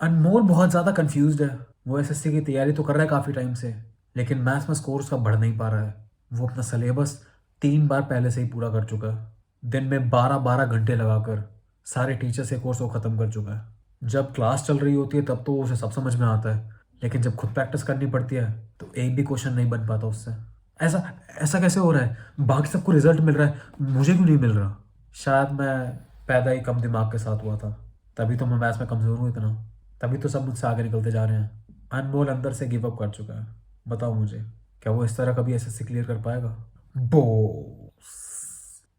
अनमोल बहुत ज़्यादा कंफ्यूज्ड है। वो एसएससी की तैयारी तो कर रहा है काफ़ी टाइम से, लेकिन मैथ्स में स्कोर उसका बढ़ नहीं पा रहा है। वो अपना सिलेबस 3 बार पहले से ही पूरा कर चुका है, दिन में 12-12 घंटे लगाकर सारे टीचर्स के कोर्स को ख़त्म कर चुका है। जब क्लास चल रही होती है तब तो उसे सब समझ में आता है, लेकिन जब खुद प्रैक्टिस करनी पड़ती है तो एक भी क्वेश्चन नहीं बन पाता उससे। ऐसा ऐसा कैसे हो रहा है? बाकी सबको रिजल्ट मिल रहा है, मुझे क्यों नहीं मिल रहा? शायद मैं पैदा ही कम दिमाग के साथ हुआ था, तभी तो मैं मैथ्स में कमज़ोर हूँ इतना। तभी तो सब मुझसे आगे निकलते जा रहे हैं। अनमोल अंदर से गिव अप कर चुका है। बताओ मुझे, क्या वो इस तरह कभी एसएससी क्लियर कर पाएगा? बोस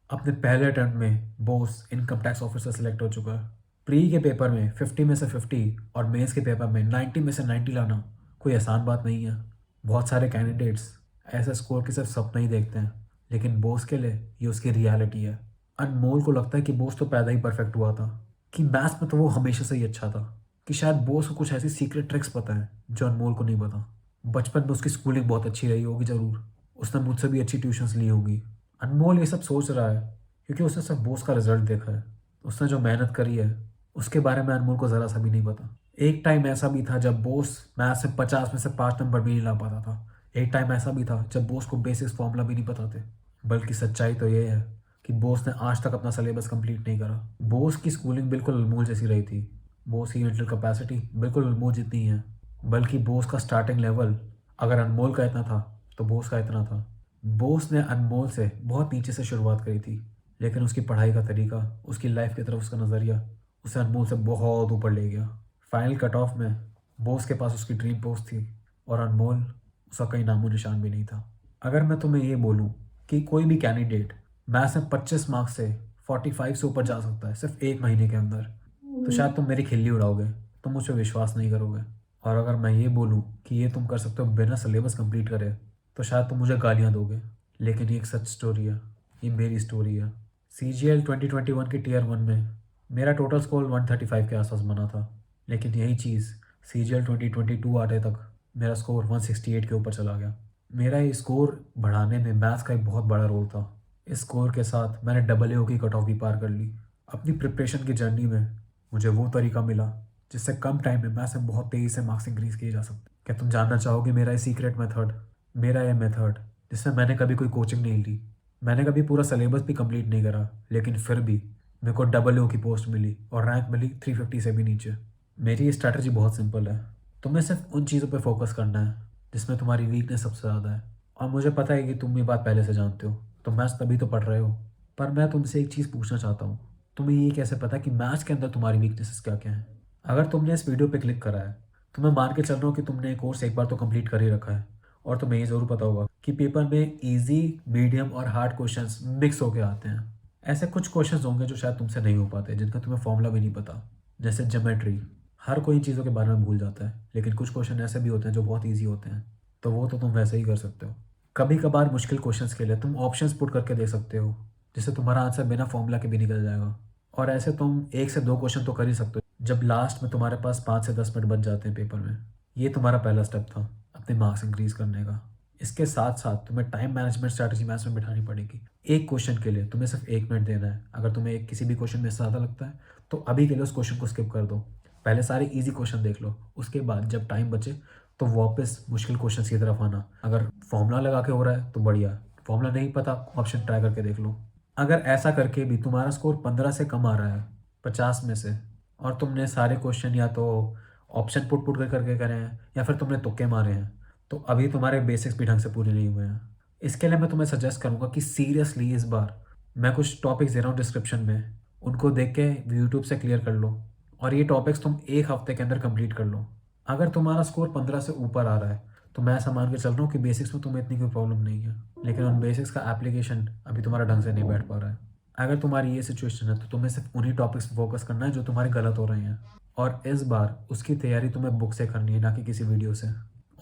अपने पहले अटेम्प्ट में Bose income tax officer select हो चुका है। प्री के पेपर में 50 में से 50 और मेंस के पेपर में 90 में से 90 लाना कोई आसान बात नहीं है। बहुत सारे कैंडिडेट्स ऐसे स्कोर की सिर्फ सपना ही देखते हैं, लेकिन बोस के लिए ये उसकी रियलिटी है। अनमोल को लगता है कि बोस तो पैदा ही परफेक्ट हुआ था, कि मैथ्स में तो वो हमेशा से ही अच्छा था, कि शायद बोस को कुछ ऐसी सीक्रेट ट्रिक्स पता है जो अनमोल को नहीं पता। बचपन में उसकी स्कूलिंग बहुत अच्छी रही होगी ज़रूर, उसने मुझसे भी अच्छी ट्यूशन्स ली होगी। अनमोल ये सब सोच रहा है क्योंकि उसने सिर्फ बोस का रिजल्ट देखा है। उसने जो मेहनत करी है उसके बारे में अनमोल को ज़रा सा भी नहीं पता। एक टाइम ऐसा भी था जब बोस मैथ्स से 50 में से 5 नंबर भी नहीं ला पाता था। एक टाइम ऐसा भी था जब बोस को बेसिक्स फॉर्मूला भी नहीं पता थे। बल्कि सच्चाई तो ये है कि बोस ने आज तक अपना सिलेबस कंप्लीट नहीं करा। बोस की स्कूलिंग बिल्कुल अनमोल जैसी रही थी। बोस की मेंटल कैपेसिटी बिल्कुल अनमोल जितनी है। बल्कि बोस का स्टार्टिंग लेवल अगर अनमोल का इतना था तो बोस का इतना था। बोस ने अनमोल से बहुत नीचे से शुरुआत करी थी, लेकिन उसकी पढ़ाई का तरीका, उसकी लाइफ की तरफ उसका नज़रिया उसे अनमोल से बहुत ऊपर ले गया। फाइनल कट ऑफ में बोस के पास उसकी ड्रीम पोस्ट थी और अनमोल उसका कहीं नामो निशान भी नहीं था। अगर मैं तुम्हें ये बोलूँ कि कोई भी कैंडिडेट मैथ्स में 25 मार्क्स से 45 से ऊपर जा सकता है सिर्फ 1 महीने के अंदर, तो शायद तुम मेरी खिल्ली उड़ाओगे, तुम मुझ पर विश्वास नहीं करोगे। और अगर मैं ये बोलूँ कि ये तुम कर सकते हो बिना सिलेबस कंप्लीट करे, तो शायद तुम मुझे गालियाँ दोगे। लेकिन ये एक सच स्टोरी है, ये मेरी स्टोरी है। CGL 2021 की Tier 1 में मेरा टोटल स्कोर 135 के आसपास बना था, लेकिन यही चीज़ CGL 2022 आने तक मेरा स्कोर 168 के ऊपर चला गया। मेरा ये स्कोर बढ़ाने में मैथ्स का एक बहुत बड़ा रोल था। इस स्कोर के साथ मैंने AA की कट ऑफ भी पार कर ली। अपनी प्रिपरेशन की जर्नी में मुझे वो तरीका मिला जिससे कम टाइम में मैथ्स में बहुत तेज़ी से मार्क्स इंक्रीज़ किए जा सकते। क्या तुम जानना चाहोगे मेरा ये सीक्रेट मेथड? मेरा ये मेथड जिसमें मैंने कभी कोई कोचिंग नहीं ली, मैंने कभी पूरा सिलेबस भी कंप्लीट नहीं करा, लेकिन फिर भी मेरे को AA की पोस्ट मिली और रैंक मिली 350 से भी नीचे। मेरी ये स्ट्रैटेजी बहुत सिंपल है। तुम्हें सिर्फ उन चीज़ों पे फोकस करना है जिसमें तुम्हारी वीकनेस सबसे ज़्यादा है। और मुझे पता है कि तुम ये बात पहले से जानते हो, तो मैथ्स तभी तो पढ़ रहे हो। पर मैं तुमसे एक चीज़ पूछना चाहता हूँ, तुम्हें ये कैसे पता कि मैथ्स के अंदर तुम्हारी वीकनेसेस क्या क्या हैं? अगर तुमने इस वीडियो पे क्लिक करा है तो मैं मान के चल रहा हूँ कि तुमने ये कोर्स एक बार तो कंप्लीट कर ही रखा है, और तुम्हें ये ज़रूर पता होगा कि पेपर में इजी, मीडियम और हार्ड क्वेश्चंस मिक्स होके आते हैं। ऐसे कुछ क्वेश्चंस होंगे जो शायद तुमसे नहीं हो पाते, जिनका तुम्हें फॉर्मूला भी नहीं पता, जैसे ज्योमेट्री। हर कोई इन चीज़ों के बारे में भूल जाता है, लेकिन कुछ क्वेश्चन ऐसे भी होते हैं जो बहुत ईजी होते हैं, तो वो तो तुम वैसे ही कर सकते हो। कभी कभार मुश्किल क्वेश्चंस के लिए तुम ऑप्शंस पुट करके दे सकते हो, जिससे तुम्हारा आंसर बिना फॉर्मूला के भी निकल जाएगा। और ऐसे तुम 1 से 2 क्वेश्चन तो कर ही सकते हो जब लास्ट में तुम्हारे पास 5 से 10 मिनट बच जाते हैं पेपर में। ये तुम्हारा पहला स्टेप था अपने मार्क्स इंक्रीज करने का। इसके साथ साथ तुम्हें टाइम मैनेजमेंट स्ट्रैटेजी मैथ्स में बिठानी पड़ेगी। एक क्वेश्चन के लिए तुम्हें सिर्फ 1 मिनट देना है। अगर तुम्हें किसी भी क्वेश्चन में ज़्यादा लगता है तो अभी के लिए उस क्वेश्चन को स्किप कर दो। पहले सारे इजी क्वेश्चन देख लो, उसके बाद जब टाइम बचे तो वापस मुश्किल क्वेश्चन की तरफ आना। अगर फॉर्मूला लगा के हो रहा है तो बढ़िया, फॉर्मूला नहीं पता ऑप्शन ट्राई करके देख लो। अगर ऐसा करके भी तुम्हारा स्कोर 15 से कम आ रहा है 50 में से, और तुमने सारे क्वेश्चन या तो ऑप्शन पुट पुट करके करे हैं या फिर तुमने तुक्के मारे हैं, तो अभी तुम्हारे बेसिक्स भी ढंग से पूरे नहीं हुए हैं। इसके लिए मैं तुम्हें सजेस्ट करूंगा कि सीरियसली इस बार मैं कुछ टॉपिक्स दे रहा हूँ डिस्क्रिप्शन में, उनको देख के यूट्यूब से क्लियर कर लो, और ये टॉपिक्स तुम 1 हफ्ते के अंदर कंप्लीट कर लो। अगर तुम्हारा स्कोर 15 से ऊपर आ रहा है तो मैं ऐसा मान के चल रहा हूँ कि बेसिक्स में तुम्हें इतनी कोई प्रॉब्लम नहीं है, लेकिन उन बेसिक्स का एप्लीकेशन अभी तुम्हारा ढंग से नहीं बैठ पा रहा है। अगर तुम्हारी ये सिचुएशन है तो तुम्हें सिर्फ उन्हीं टॉपिक्स पे फोकस करना है जो तुम्हारे गलत हो रहे हैं, और इस बार उसकी तैयारी तुम्हें बुक से करनी है, ना कि किसी वीडियो से।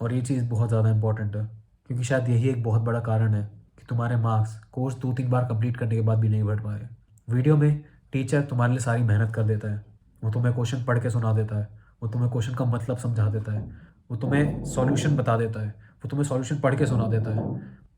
और ये चीज़ बहुत ज़्यादा इंपॉर्टेंट है, क्योंकि शायद यही एक बहुत बड़ा कारण है कि तुम्हारे मार्क्स कोर्स 2-3 बार कंप्लीट करने के बाद भी नहीं बढ़ पाए। वीडियो में टीचर तुम्हारे लिए सारी मेहनत कर देता है, वो तुम्हें क्वेश्चन पढ़ के सुना देता है, वो तुम्हें क्वेश्चन का मतलब समझा देता है, वो तुम्हें सॉल्यूशन बता देता है, वो तुम्हें सॉल्यूशन पढ़ के सुना देता है,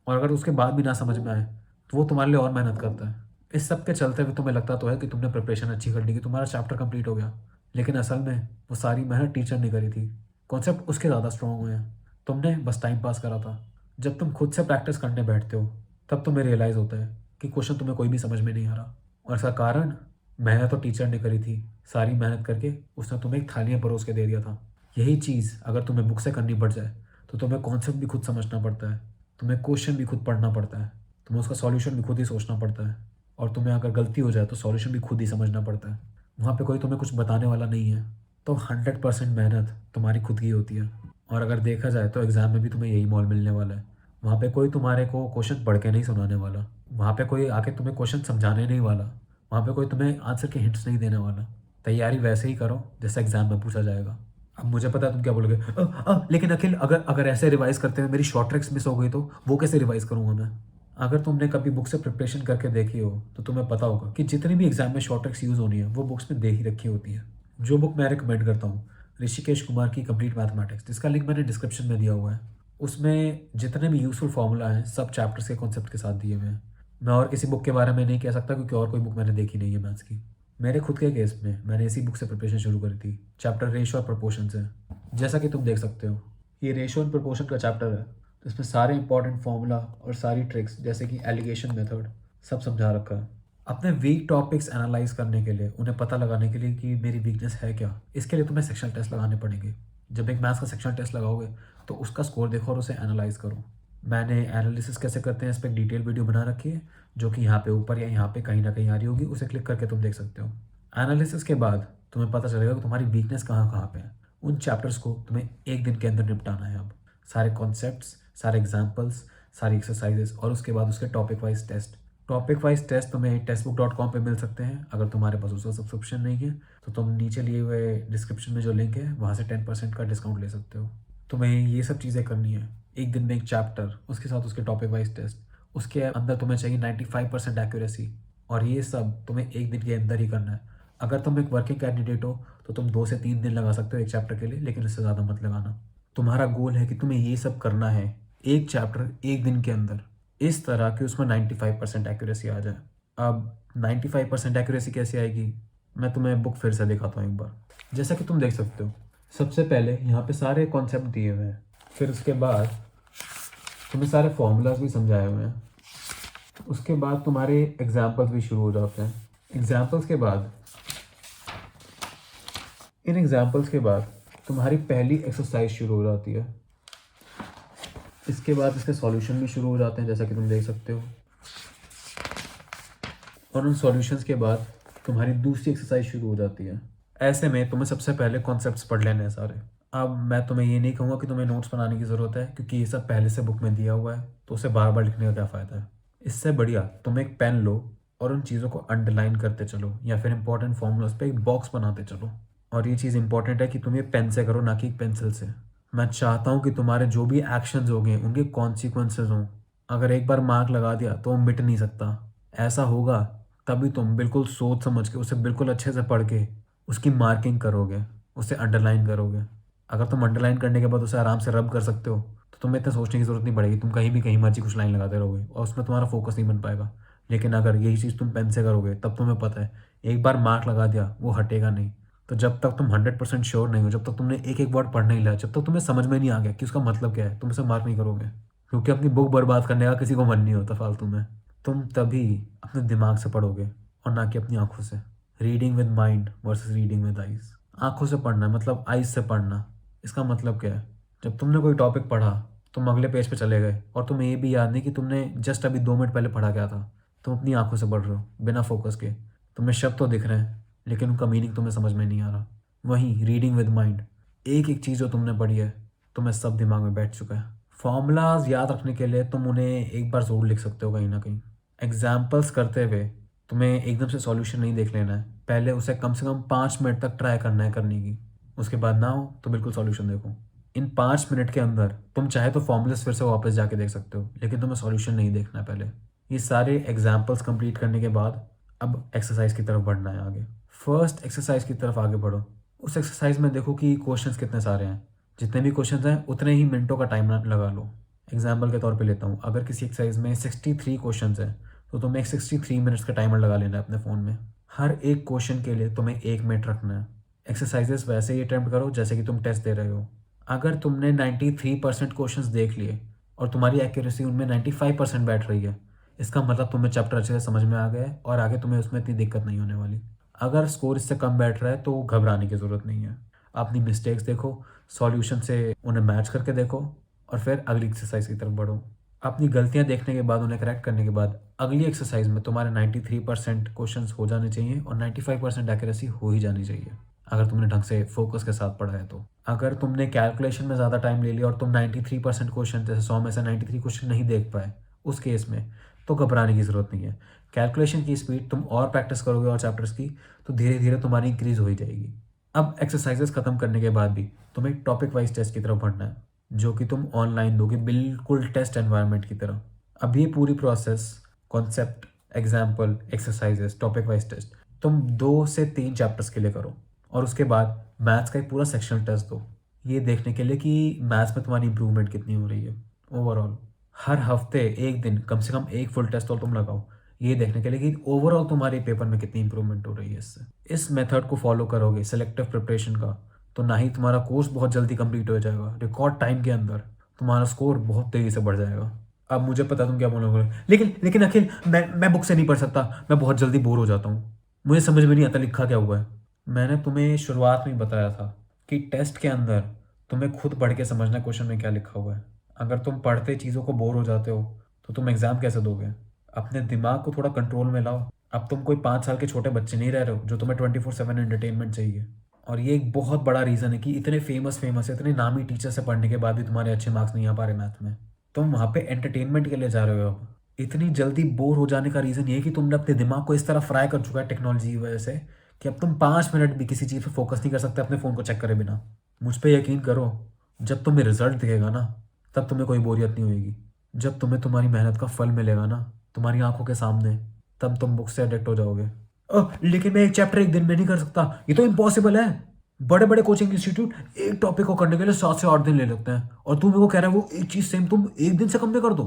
और अगर उसके बाद भी ना समझ में आए तो वो तुम्हारे लिए और मेहनत करता है। इस सब के चलते हुए तुम्हें लगता तो है कि तुमने प्रिपरेशन अच्छी कर ली, कि तुम्हारा चैप्टर कंप्लीट हो गया, लेकिन असल में वो सारी मेहनत टीचर ने करी थी। कॉन्सेप्ट उसके ज़्यादा स्ट्रॉन्ग हुए हैं, तुमने बस टाइम पास करा था। जब तुम खुद से प्रैक्टिस करने बैठते हो तब तुम्हें रियलाइज़ होता है कि क्वेश्चन तुम्हें कोई भी समझ में नहीं आ रहा, और इसका कारण मेहनत तो टीचर ने करी थी। सारी मेहनत करके उसने तुम्हें एक थालियाँ परोस के दे दिया था। यही चीज़ अगर तुम्हें बुक से करनी पड़ जाए तो तुम्हें कॉन्सेप्ट भी खुद समझना पड़ता है, तुम्हें क्वेश्चन भी खुद पढ़ना पड़ता है, तुम्हें उसका सॉल्यूशन भी खुद ही सोचना पड़ता है, और तुम्हें अगर गलती हो जाए तो सॉल्यूशन भी खुद ही समझना पड़ता है। वहाँ पे कोई तुम्हें कुछ बताने वाला नहीं है। तो 100% मेहनत तुम्हारी खुद की होती है। और अगर देखा जाए तो एग्ज़ाम में भी तुम्हें यही मोल मिलने वाला है। वहाँ पे कोई तुम्हारे को क्वेश्चन पढ़ के नहीं सुनाने वाला, वहाँ पे कोई आके तुम्हें क्वेश्चन समझाने नहीं वाला, वहाँ पे कोई तुम्हें आंसर के हिंट्स नहीं देने वाला। तैयारी वैसे ही करो जैसे एग्ज़ाम में पूछा जाएगा। अब मुझे पता है तुम क्या बोलोगे, लेकिन अखिल अगर अगर ऐसे रिवाइज़ करते हुए मेरी शॉर्ट ट्रिक्स मिस हो गई तो वो कैसे रिवाइज़ करूँगा मैं? अगर तुमने कभी बुक से प्रिपरेशन करके देखी हो तो तुम्हें पता होगा कि जितनी भी एग्जाम में शॉर्ट ट्रिक्स यूज़ होनी है वो बुक्स में दे ही रखी होती है। जो बुक मैं रिकमेंड करता हूँ, ऋषिकेश कुमार की कंप्लीट मैथमेटिक्स, जिसका लिंक मैंने डिस्क्रिप्शन में दिया हुआ है। उसमें जितने भी यूज़फुल फार्मूला हैं सब चैप्टर्स के कॉन्सेप्ट के साथ दिए हुए हैं। मैं और किसी बुक के बारे में नहीं कह सकता क्योंकि और कोई बुक मैंने देखी नहीं है मैथ्स की। मेरे खुद के केस में मैंने इसी बुक से प्रिपरेशन शुरू करी थी, चैप्टर रेशो और प्रोपोर्शन से। जैसा कि तुम देख सकते हो, ये रेशो एंड प्रोपोर्शन का चैप्टर है, तो इसमें सारे इंपॉर्टेंट फॉर्मूला और सारी ट्रिक्स जैसे कि एलिगेशन मेथड सब समझा रखा है। अपने वीक टॉपिक्स एनालाइज करने के लिए, उन्हें पता लगाने के लिए कि मेरी वीकनेस है क्या, इसके लिए तुम्हें सेक्शनल टेस्ट लगाने पड़ेंगे। जब एक मैथ्स का सेक्शनल टेस्ट लगाओगे तो उसका स्कोर देखो और उसे एनालाइज करो। मैंने एनालिसिस कैसे करते हैं इस पर एक डिटेल वीडियो बना रखी है, जो कि यहाँ पे ऊपर या यहाँ पे कहीं ना कहीं आ रही होगी, उसे क्लिक करके तुम देख सकते हो। एनालिसिस के बाद तुम्हें पता चलेगा कि तुम्हारी वीकनेस कहाँ कहाँ पे है। उन चैप्टर्स को तुम्हें एक दिन के अंदर निपटाना है। अब सारे कॉन्सेप्ट्स, सारे एग्जाम्पल्स, सारी एक्सरसाइजेस, और उसके बाद उसके topic wise test. Topic wise test तुम्हें टेस्टबुक.com पे मिल सकते हैं। अगर तुम्हारे पास उसका सब्सक्रिप्शन नहीं है तो तुम नीचे लिए हुए डिस्क्रिप्शन में जो लिंक है वहाँ से 10% का डिस्काउंट ले सकते हो। तुम्हें ये सब चीज़ें करनी है। एक दिन में एक चैप्टर, उसके साथ उसके टॉपिक वाइज टेस्ट, उसके अंदर तुम्हें चाहिए 95% एक्यूरेसी, और ये सब तुम्हें एक दिन के अंदर ही करना है। अगर तुम एक वर्किंग कैंडिडेट हो तो तुम 2 से 3 दिन लगा सकते हो एक चैप्टर के लिए, लेकिन इससे ज़्यादा मत लगाना। तुम्हारा गोल है कि तुम्हें ये सब करना है एक चैप्टर एक दिन के अंदर, इस तरह कि उसमें 95% एक्यूरेसी आ जाए। अब 95% एक्यूरेसी कैसे आएगी, मैं तुम्हें बुक फिर से दिखाता हूँ एक बार। जैसा कि तुम देख सकते हो, सबसे पहले यहाँ पे सारे कॉन्सेप्ट दिए हुए हैं, फिर उसके बाद तुम्हें सारे फॉर्मूलाज भी समझाए हुए हैं, उसके बाद तुम्हारे एग्जाम्पल्स भी शुरू हो जाते हैं। एग्जाम्पल्स के बाद, इन एग्जाम्पल्स के बाद तुम्हारी पहली एक्सरसाइज शुरू हो जाती है। इसके बाद इसके सॉल्यूशन भी शुरू हो जाते हैं जैसा कि तुम देख सकते हो, और उन सॉल्यूशंस के बाद तुम्हारी दूसरी एक्सरसाइज शुरू हो जाती है। ऐसे में तुम्हें सबसे पहले कॉन्सेप्ट्स पढ़ लेने हैं सारे। अब मैं तुम्हें ये नहीं कहूँगा कि तुम्हें नोट्स बनाने की ज़रूरत है, क्योंकि ये सब पहले से बुक में दिया हुआ है, तो उसे बार बार लिखने का क्या फ़ायदा है। इससे बढ़िया तुम एक पेन लो और उन चीज़ों को अंडरलाइन करते चलो, या फिर इंपॉर्टेंट फॉर्मूलाज पे एक बॉक्स बनाते चलो। और ये चीज़ इंपॉर्टेंट है कि तुम ये पेन से करो, ना कि पेंसिल से। मैं चाहता हूँ कि तुम्हारे जो भी एक्शंस होंगे उनके कॉन्सिक्वेंसेज हों। अगर एक बार मार्क लगा दिया तो वो मिट नहीं सकता। ऐसा होगा तभी तुम बिल्कुल सोच समझ के उसे बिल्कुल अच्छे से पढ़ के उसकी मार्किंग करोगे, उसे अंडरलाइन करोगे। अगर तुम अंडरलाइन करने के बाद उसे आराम से रब कर सकते हो तो तुम्हें इतना सोचने की ज़रूरत नहीं पड़ेगी। तुम कहीं भी कहीं मर्जी कुछ लाइन लगाते रहोगे और उसमें तुम्हारा फोकस नहीं बन पाएगा। लेकिन अगर यही चीज़ तुम पेन से करोगे तब तुम्हें पता है एक बार मार्क लगा दिया वो हटेगा नहीं। तो जब तक तुम 100% श्योर नहीं हो, जब तक तुमने एक एक वर्ड पढ़ नहीं लिया, जब तक तुम्हें समझ में नहीं आ गया कि उसका मतलब क्या है, तुम उसे मार्क नहीं करोगे। क्योंकि अपनी बुक बर्बाद करने का किसी को मन नहीं होता फालतू में। तुम तभी अपने दिमाग से पढ़ोगे और ना कि अपनी आंखों से। Reading with mind versus reading with eyes. आंखों से पढ़ना मतलब आइज से पढ़ना। इसका मतलब क्या है, जब तुमने कोई टॉपिक पढ़ा तुम अगले पेज पे चले गए और तुम्हें ये भी याद नहीं कि तुमने जस्ट अभी 2 मिनट पहले पढ़ा क्या था। तुम अपनी आंखों से पढ़ रहे हो बिना फोकस के। तुम्हें शब्द तो दिख रहे हैं लेकिन उनका मीनिंग तुम्हें समझ में नहीं आ रहा। वहीं रीडिंग विद माइंड, एक एक चीज़ जो तुमने पढ़ी है तुम्हें सब दिमाग में बैठ चुका है। फॉर्मूलाज याद रखने के लिए तुम उन्हें एक बार ज़रूर लिख सकते हो कहीं ना कहीं। एग्जाम्पल्स करते हुए तुम्हें एकदम से सॉल्यूशन नहीं देख लेना है, पहले उसे कम से कम 5 मिनट तक ट्राई करना है करने की। उसके बाद ना हो तो बिल्कुल सॉल्यूशन देखो। इन 5 मिनट के अंदर तुम चाहे तो फॉर्मूलाज फिर से वापस जाके देख सकते हो, लेकिन तुम्हें सॉल्यूशन नहीं देखना है पहले। ये सारे एग्जाम्पल्स कंप्लीट करने के बाद अब एक्सरसाइज की तरफ बढ़ना है आगे। फर्स्ट एक्सरसाइज की तरफ आगे बढ़ो। उस एक्सरसाइज में देखो कि क्वेश्चंस कितने सारे हैं। जितने भी क्वेश्चंस हैं उतने ही मिनटों का टाइम लगा लो। एग्जाम्पल के तौर पे लेता हूँ, अगर किसी एक्सरसाइज में 63 क्वेश्चंस हैं तो तुम्हें एक 63 मिनट्स का टाइमर लगा लेना है अपने फ़ोन में। हर एक क्वेश्चन के लिए तुम्हें 1 मिनट रखना है। एक्सरसाइजेस वैसे ही अटेम्प्ट करो जैसे कि तुम टेस्ट दे रहे हो। अगर तुमने 93% क्वेश्चंस देख लिए और तुम्हारी एक्यूरेसी उनमें 95% बैठ रही है, इसका मतलब तुम्हें चैप्टर अच्छे से समझ में आ गया है और आगे तुम्हें उसमें इतनी दिक्कत नहीं होने वाली। अगर स्कोर इससे कम बैठ रहा है तो घबराने की ज़रूरत नहीं है। अपनी मिस्टेक्स देखो, सॉल्यूशन से उन्हें मैच करके देखो और फिर अगली एक्सरसाइज की तरफ बढ़ो। अपनी गलतियां देखने के बाद उन्हें करेक्ट करने के बाद अगली एक्सरसाइज में तुम्हारे 93% क्वेश्चंस हो जाने चाहिए और 95% एक्यूरेसी हो ही जानी चाहिए, अगर तुमने ढंग से फोकस के साथ पढ़ा है तो। अगर तुमने कैलकुलेशन में ज़्यादा टाइम ले लिया और तुम 93% क्वेश्चन, जैसे 100 में से 93 क्वेश्चन नहीं देख पाए उस केस में, तो घबराने की ज़रूरत नहीं है। कैलकुलेशन की स्पीड तुम और प्रैक्टिस करोगे और चैप्टर्स की, तो धीरे धीरे तुम्हारी इंक्रीज हो ही जाएगी। अब एक्सरसाइजेस खत्म करने के बाद भी तुम्हें टॉपिक वाइज टेस्ट की तरफ बढ़ना है, जो कि तुम ऑनलाइन दोगे बिल्कुल टेस्ट एनवायरनमेंट की तरह। अब ये पूरी process, concept, example, exercises, topic wise test, तुम 2 से 3 चैप्टर्स के लिए करो और उसके बाद मैथ्स का एक पूरा सेक्शनल टेस्ट दो, ये देखने के लिए कि मैथ्स में तुम्हारी इंप्रूवमेंट कितनी हो रही है ओवरऑल। हर हफ्ते एक दिन कम से कम एक फुल टेस्ट और तुम लगाओ, ये देखने के लिए कि ओवरऑल तुम्हारे पेपर में कितनी इंप्रूवमेंट हो रही है इससे। इस मेथड को फॉलो करोगे सिलेक्टिव प्रिपरेशन का, तो ना ही तुम्हारा कोर्स बहुत जल्दी कंप्लीट हो जाएगा, रिकॉर्ड टाइम के अंदर तुम्हारा स्कोर बहुत तेज़ी से बढ़ जाएगा। अब मुझे पता तुम क्या बोलोगे, लेकिन लेकिन अखिल, मैं बुक से नहीं पढ़ सकता, मैं बहुत जल्दी बोर हो जाता हूँ, मुझे समझ में नहीं आता लिखा क्या हुआ है। मैंने तुम्हें शुरुआत में ही बताया था कि टेस्ट के अंदर तुम्हें खुद पढ़ के समझना क्वेश्चन में क्या लिखा हुआ है। अगर तुम पढ़ते चीज़ों को बोर हो जाते हो तो तुम एग्ज़ाम कैसे दोगे? अपने दिमाग को थोड़ा कंट्रोल में लाओ। अब तुम कोई 5 साल के छोटे बच्चे नहीं रह रहे हो जो तुम्हें 24/7 एंटरटेनमेंट चाहिए। और ये एक बहुत बड़ा रीज़न है कि इतने फेमस इतने नामी टीचर से पढ़ने के बाद भी तुम्हारे अच्छे मार्क्स नहीं आ पा रहे मैथ में। तुम वहाँ पे एंटरटेनमेंट के लिए जा रहे हो। अब इतनी जल्दी बोर हो जाने का रीज़न ये है कि तुमने अपने दिमाग को इस तरह फ्राई कर चुका है टेक्नोलॉजी की वजह से कि अब तुम 5 मिनट भी किसी चीज़ पे फोकस नहीं कर सकते अपने फ़ोन को चेक करे बिना। मुझ पे यकीन करो, जब तुम्हें रिजल्ट दिखेगा ना, तब तुम्हें कोई बोरियत नहीं होगी। जब तुम्हें तुम्हारी मेहनत का फल मिलेगा ना तुम्हारी आंखों के सामने, तब तुम बुक से एडिक्ट हो जाओगे। लेकिन मैं एक चैप्टर एक दिन में नहीं कर सकता, ये तो इम्पॉसिबल है। बड़े बड़े कोचिंग इंस्टीट्यूट एक टॉपिक को करने के लिए 7 से 8 दिन ले लेते हैं और तू मेरे को कह रहा है वो एक चीज़ सेम तुम एक दिन से कम में कर दो।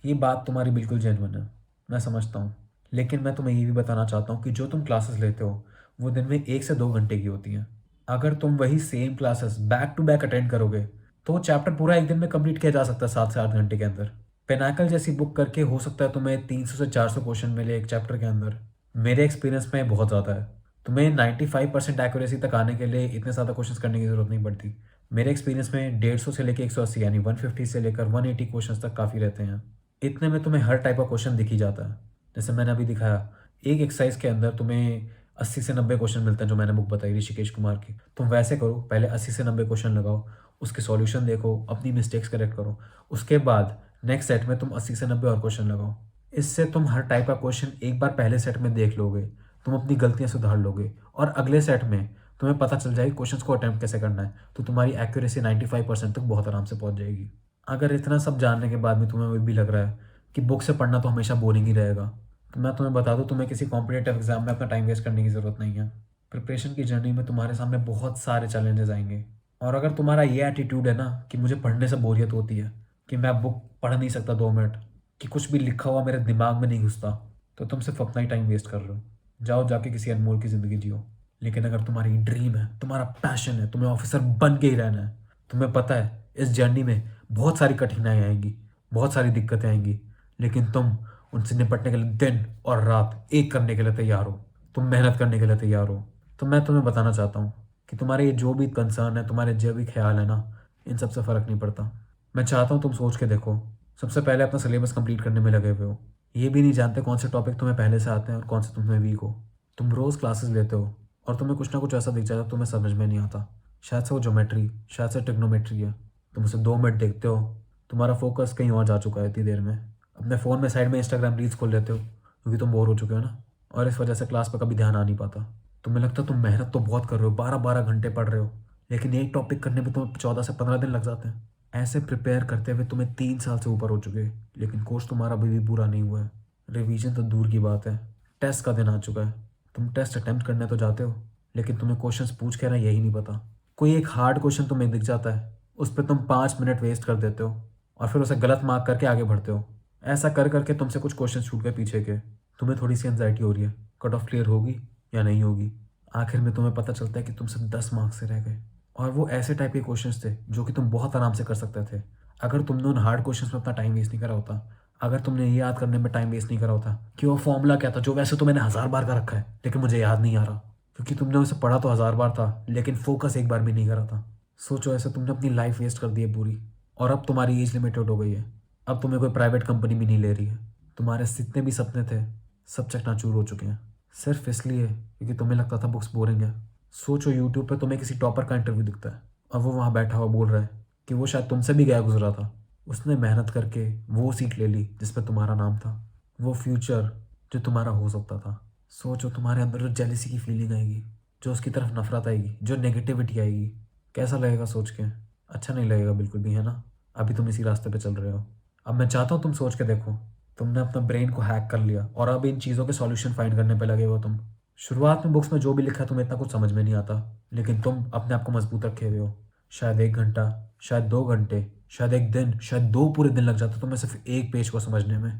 ये बात तुम्हारी बिल्कुल जेन्युइन है, मैं समझता हूँ। लेकिन मैं तुम्हें ये भी बताना चाहता हूँ कि जो तुम क्लासेस लेते हो वो दिन में 1 से 2 घंटे की होती हैं। अगर तुम वही same classes back to back attend करोगे तो वो चैप्टर पूरा एक दिन में कंप्लीट किया जा सकता है 7 से 8 घंटे के अंदर। पेनाकल जैसी बुक करके हो सकता है तुम्हें 300 से 400 क्वेश्चन मिले एक चैप्टर के अंदर। मेरे एक्सपीरियंस में बहुत ज़्यादा है। तुम्हें 95% एक्यूरेसी तक आने के लिए इतने ज़्यादा क्वेश्चंस करने की ज़रूरत नहीं पड़ती। मेरे एक्सपीरियंस में 150 से लेकर 180 यानी 150 से लेकर 180 क्वेश्चंस तक काफ़ी रहते हैं। इतने में तुम्हें हर टाइप का क्वेश्चन दिख ही जाता है। जैसे मैंने अभी दिखाया, एक एक्सरसाइज के अंदर तुम्हें 80 से 90 क्वेश्चन मिलते हैं, जो मैंने बुक बताई ऋषिकेश कुमार की। तुम वैसे करो, पहले 80 से 90 क्वेश्चन लगाओ, उसके सॉल्यूशन देखो, अपनी मिस्टेक्स करेक्ट करो। उसके बाद नेक्स्ट सेट में तुम 80 से 90 और क्वेश्चन लगाओ। इससे तुम हर टाइप का क्वेश्चन एक बार पहले सेट में देख लोगे, तुम अपनी गलतियां सुधार लोगे और अगले सेट में तुम्हें पता चल जाएगी क्वेश्चंस को अटेम्प्ट कैसे करना है, तो तुम्हारी एक्यूरेसी 95% तक बहुत आराम से पहुंच जाएगी। अगर इतना सब जानने के बाद भी तुम्हें भी लग रहा है कि बुक से पढ़ना तो हमेशा बोरिंग ही रहेगा, तो मैं तुम्हें बता दूं, तुम्हें किसी कॉम्पिटेटिव एग्जाम में अपना टाइम वेस्ट करने की ज़रूरत नहीं है। प्रिपरेशन की जर्नी में तुम्हारे सामने बहुत सारे चैलेंजेस आएंगे और अगर तुम्हारा ये एटीट्यूड है ना कि मुझे पढ़ने से बोरियत होती है, कि मैं बुक पढ़ नहीं सकता 2 मिनट, कि कुछ भी लिखा हुआ मेरे दिमाग में नहीं घुसता, तो तुम सिर्फ अपना ही टाइम वेस्ट कर रहे हो। जाओ जाके किसी अनमोल की ज़िंदगी जियो। लेकिन अगर तुम्हारी ड्रीम है, तुम्हारा पैशन है, तुम्हें ऑफिसर बन के ही रहना है, तुम्हें पता है इस जर्नी में बहुत सारी कठिनाइयाँ आएंगी, बहुत सारी दिक्कतें आएंगी, लेकिन तुम उनसे निपटने के लिए दिन और रात एक करने के लिए तैयार हो, तुम मेहनत करने के लिए तैयार हो। तो मैं तुम्हें बताना चाहता हूँ कि तुम्हारे ये जो भी कंसर्न है, तुम्हारे जो भी ख्याल है ना, इन सब से फ़र्क नहीं पड़ता। मैं चाहता हूँ तुम सोच के देखो, सबसे पहले अपना सिलेबस कंप्लीट करने में लगे हुए हो, ये भी नहीं जानते कौन से टॉपिक तुम्हें पहले से आते हैं और कौन से तुम्हें वीक हो। तुम रोज़ क्लासेस लेते हो और तुम्हें कुछ ना कुछ ऐसा दिख जाता तुम्हें समझ में नहीं आता। शायद से वो ज्योमेट्री, शायद से ट्रिग्नोमेट्री है। तुम उसे 2 मिनट देखते हो, तुम्हारा फोकस कहीं और जा चुका है इतनी देर में। अपने फ़ोन में साइड में इंस्टाग्राम रील्स खोल लेते हो क्योंकि तुम बोर हो चुके हो ना, और इस वजह से क्लास पर कभी ध्यान आ नहीं पाता। तुम्हें लगता है तुम मेहनत तो बहुत कर रहे हो, 12-12 घंटे पढ़ रहे हो, लेकिन एक टॉपिक करने में तुम्हें 14 से 15 दिन लग जाते हैं। ऐसे प्रिपेयर करते हुए तुम्हें 3 साल से ऊपर हो चुके हैं, लेकिन कोर्स तुम्हारा अभी भी पूरा नहीं हुआ है। रिवीजन तो दूर की बात है, टेस्ट का दिन आ चुका है। तुम टेस्ट अटेम्प्ट करने तो जाते हो, लेकिन तुम्हें क्वेश्चंस पूछ के ना यही नहीं पता। कोई एक हार्ड क्वेश्चन तुम्हें दिख जाता है, उस पर तुम 5 मिनट वेस्ट कर देते हो और फिर उसे गलत मार्क करके आगे बढ़ते हो। ऐसा कर करके तुमसे कुछ क्वेश्चन छूट गए पीछे के। तुम्हें थोड़ी सी एंजाइटी हो रही है, कट ऑफ क्लियर होगी या नहीं होगी। आखिर में तुम्हें पता चलता है कि तुम सिर्फ 10 मार्क्स से रह गए, और वो ऐसे टाइप के क्वेश्चंस थे जो कि तुम बहुत आराम से कर सकते थे अगर तुमने उन हार्ड क्वेश्चंस में अपना टाइम वेस्ट नहीं करा होता। अगर तुमने ये याद करने में टाइम वेस्ट नहीं करा होता कि वो फॉर्मूला क्या था, जो वैसे तो मैंने 1000 बार का रखा है लेकिन मुझे याद नहीं आ रहा, क्योंकि तुमने उसे पढ़ा तो 1000 बार था लेकिन फोकस एक बार भी नहीं करा था। सोचो, ऐसे तुमने अपनी लाइफ वेस्ट कर दी है पूरी, और अब तुम्हारी एज लिमिटेड हो गई है। अब तुम्हें कोई प्राइवेट कंपनी भी नहीं ले रही है। तुम्हारे जितने भी सपने थे सब चकनाचूर हो चुके हैं, सिर्फ इसलिए क्योंकि तुम्हें लगता था बुक्स बोरिंग है। सोचो, यूट्यूब पे तुम्हें किसी टॉपर का इंटरव्यू दिखता है और वो वहाँ बैठा हुआ बोल रहा है कि वो शायद तुमसे भी गया गुजरा था। उसने मेहनत करके वो सीट ले ली जिस पे तुम्हारा नाम था, वो फ्यूचर जो तुम्हारा हो सकता था। सोचो, तुम्हारे अंदर जो जेलिसी की फीलिंग आएगी, जो उसकी तरफ नफरत आएगी, जो नेगेटिविटी आएगी, कैसा लगेगा सोच के? अच्छा नहीं लगेगा बिल्कुल भी, है ना? अभी तुम इसी रास्ते पे चल रहे हो। अब मैं चाहता हूँ तुम सोच के देखो, तुमने अपना ब्रेन को हैक कर लिया और अब इन चीज़ों के सॉल्यूशन फाइंड करने पे लगे हो तुम। शुरुआत में बुक्स में जो भी लिखा है तुम्हें इतना कुछ समझ में नहीं आता, लेकिन तुम अपने आप को मजबूत रखे हुए हो। शायद 1 घंटा, शायद 2 घंटे, शायद एक दिन, शायद 2 पूरे दिन लग जाते तुम्हें सिर्फ एक पेज को समझने में,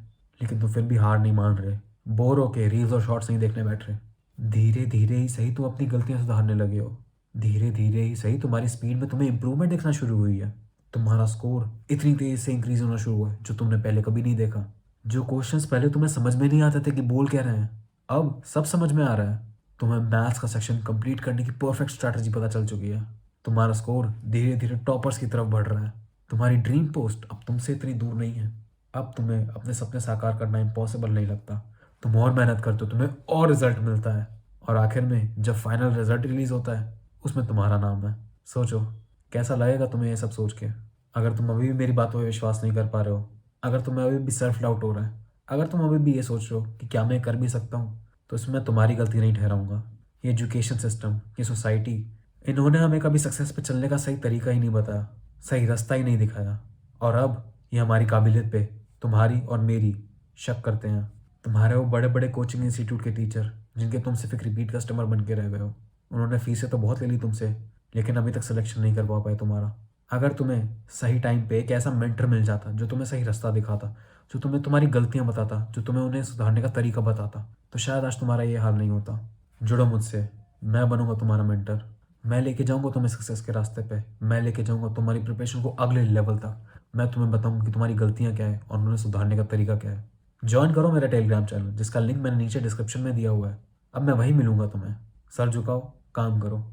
लेकिन तुम फिर भी हार नहीं मान रहे। बोर होके रील्स और शॉर्ट्स नहीं देखने बैठ रहे। धीरे धीरे ही सही तुम अपनी गलतियां सुधारने लगे हो। धीरे धीरे ही सही तुम्हारी स्पीड में तुम्हें इंप्रूवमेंट दिखना शुरू हुई है। तुम्हारा स्कोर इतनी तेज से इंक्रीज होना शुरू हुआ है जो तुमने पहले कभी नहीं देखा। जो क्वेश्चंस पहले तुम्हें समझ में नहीं आते थे कि बोल क्या रहे हैं, अब सब समझ में आ रहा है। तुम्हें मैथ्स का सेक्शन कंप्लीट करने की परफेक्ट स्ट्रैटेजी पता चल चुकी है। तुम्हारा स्कोर धीरे धीरे टॉपर्स की तरफ बढ़ रहा है। तुम्हारी ड्रीम पोस्ट अब तुमसे इतनी दूर नहीं है। अब तुम्हें अपने सपने साकार करना इम्पॉसिबल नहीं लगता। तुम और मेहनत करते हो, तुम्हें और रिजल्ट मिलता है, और आखिर में जब फाइनल रिजल्ट रिलीज होता है उसमें तुम्हारा नाम है। सोचो, कैसा लगेगा तुम्हें ये सब सोच के? अगर तुम अभी भी मेरी बातों पे विश्वास नहीं कर पा रहे हो, अगर तुम्हें अभी भी सेल्फ डाउट हो रहा है, अगर तुम अभी भी ये सोच रहे हो कि क्या मैं कर भी सकता हूँ, तो इसमें तुम्हारी गलती नहीं ठहराऊंगा। ये एजुकेशन सिस्टम, ये सोसाइटी, इन्होंने हमें कभी सक्सेस पे चलने का सही तरीका ही नहीं बताया, सही रास्ता ही नहीं दिखाया, और अब ये हमारी काबिलियत पे तुम्हारी और मेरी शक करते हैं। तुम्हारे वो बड़े बड़े कोचिंग इंस्टीट्यूट के टीचर जिनके तुम सिर्फ एक रिपीट कस्टमर बन के रह गए हो, उन्होंने फीसें तो बहुत ले ली तुमसे, लेकिन अभी तक सिलेक्शन नहीं करवा पाए तुम्हारा। अगर तुम्हें सही टाइम पे एक ऐसा मेंटर मिल जाता जो तुम्हें सही रास्ता दिखाता, जो तुम्हें तुम्हारी गलतियां बताता, जो तुम्हें उन्हें सुधारने का तरीका बताता, तो शायद आज तुम्हारा ये हाल नहीं होता। जुड़ो मुझसे, मैं बनूंगा तुम्हारा मेंटर। मैं लेके जाऊंगा तुम्हें सक्सेस के रास्ते पे। मैं लेके जाऊंगा तुम्हारी प्रिपरेशन को अगले लेवल तक। मैं तुम्हें बताऊंगा कि तुम्हारी गलतियां क्या है और उन्हें सुधारने का तरीका क्या है। ज्वाइन करो मेरा टेलीग्राम चैनल, जिसका लिंक मैंने नीचे डिस्क्रिप्शन में दिया हुआ है। अब मैं वहीं मिलूंगा तुम्हें। सर झुकाओ, काम करो।